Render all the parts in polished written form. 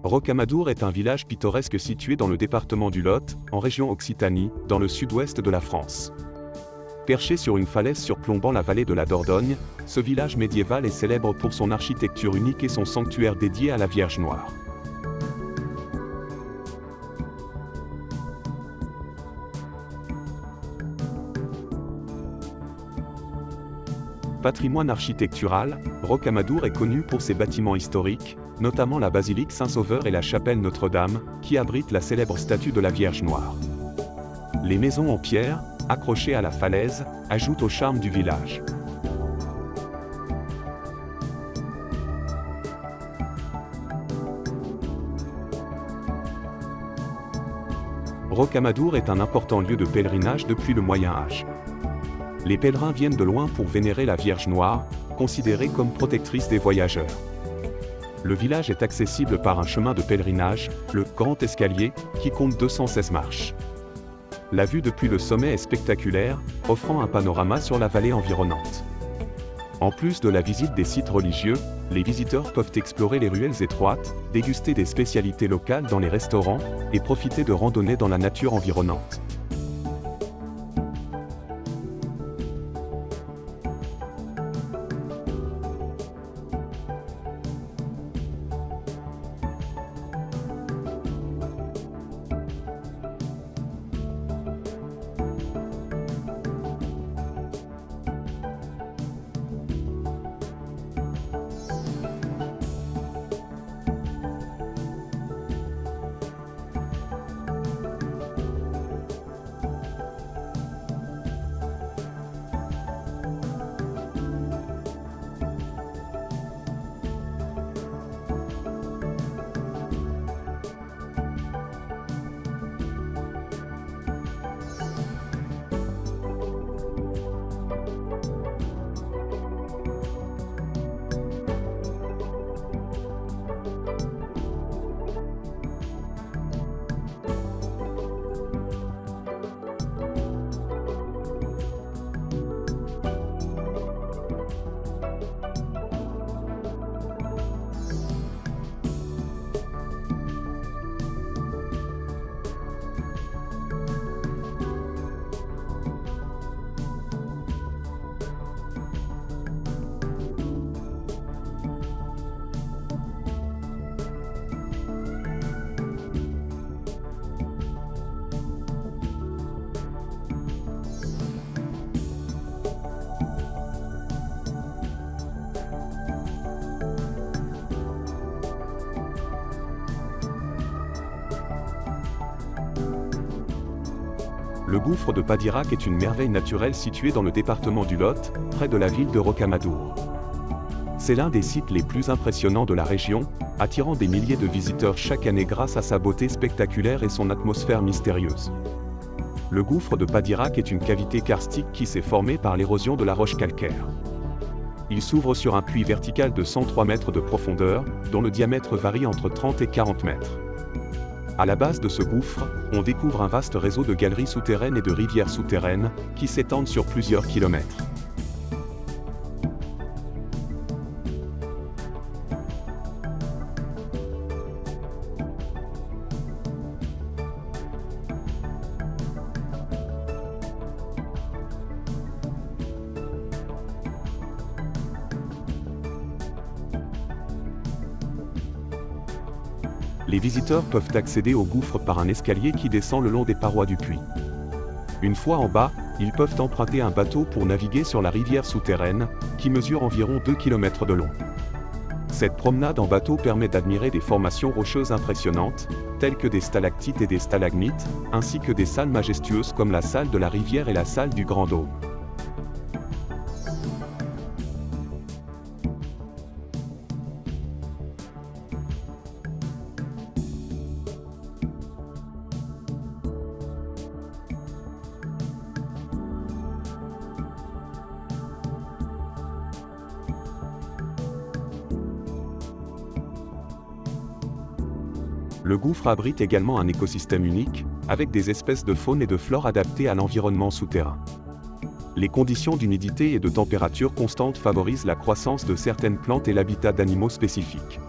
Rocamadour est un village pittoresque situé dans le département du Lot, en région Occitanie, dans le sud-ouest de la France. Perché sur une falaise surplombant la vallée de la Dordogne, ce village médiéval est célèbre pour son architecture unique et son sanctuaire dédié à la Vierge Noire. Patrimoine architectural, Rocamadour est connu pour ses bâtiments historiques, notamment la basilique Saint-Sauveur et la chapelle Notre-Dame, qui abrite la célèbre statue de la Vierge Noire. Les maisons en pierre, accrochées à la falaise, ajoutent au charme du village. Rocamadour est un important lieu de pèlerinage depuis le Moyen Âge. Les pèlerins viennent de loin pour vénérer la Vierge Noire, considérée comme protectrice des voyageurs. Le village est accessible par un chemin de pèlerinage, le Grand Escalier, qui compte 216 marches. La vue depuis le sommet est spectaculaire, offrant un panorama sur la vallée environnante. En plus de la visite des sites religieux, les visiteurs peuvent explorer les ruelles étroites, déguster des spécialités locales dans les restaurants, et profiter de randonnées dans la nature environnante. Le gouffre de Padirac est une merveille naturelle située dans le département du Lot, près de la ville de Rocamadour. C'est l'un des sites les plus impressionnants de la région, attirant des milliers de visiteurs chaque année grâce à sa beauté spectaculaire et son atmosphère mystérieuse. Le gouffre de Padirac est une cavité karstique qui s'est formée par l'érosion de la roche calcaire. Il s'ouvre sur un puits vertical de 103 mètres de profondeur, dont le diamètre varie entre 30 et 40 mètres. À la base de ce gouffre, on découvre un vaste réseau de galeries souterraines et de rivières souterraines, qui s'étendent sur plusieurs kilomètres. Les visiteurs peuvent accéder au gouffre par un escalier qui descend le long des parois du puits. Une fois en bas, ils peuvent emprunter un bateau pour naviguer sur la rivière souterraine, qui mesure environ 2 km de long. Cette promenade en bateau permet d'admirer des formations rocheuses impressionnantes, telles que des stalactites et des stalagmites, ainsi que des salles majestueuses comme la salle de la rivière et la salle du Grand Dôme. Le gouffre abrite également un écosystème unique, avec des espèces de faune et de flore adaptées à l'environnement souterrain. Les conditions d'humidité et de température constante favorisent la croissance de certaines plantes et l'habitat d'animaux spécifiques.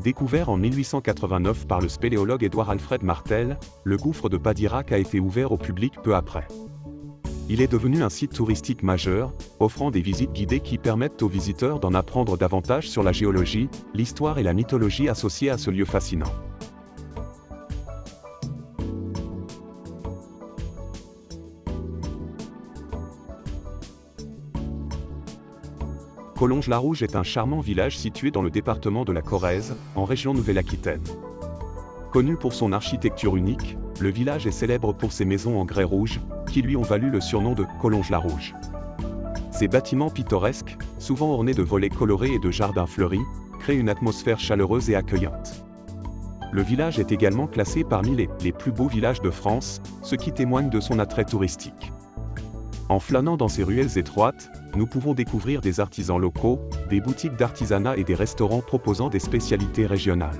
Découvert en 1889 par le spéléologue Édouard Alfred Martel, le gouffre de Padirac a été ouvert au public peu après. Il est devenu un site touristique majeur, offrant des visites guidées qui permettent aux visiteurs d'en apprendre davantage sur la géologie, l'histoire et la mythologie associées à ce lieu fascinant. Collonges-la-Rouge est un charmant village situé dans le département de la Corrèze, en région Nouvelle-Aquitaine. Connu pour son architecture unique, le village est célèbre pour ses maisons en grès rouge, qui lui ont valu le surnom de Collonges-la-Rouge. Ces bâtiments pittoresques, souvent ornés de volets colorés et de jardins fleuris, créent une atmosphère chaleureuse et accueillante. Le village est également classé parmi les plus beaux villages de France, ce qui témoigne de son attrait touristique. En flânant dans ces ruelles étroites, nous pouvons découvrir des artisans locaux, des boutiques d'artisanat et des restaurants proposant des spécialités régionales.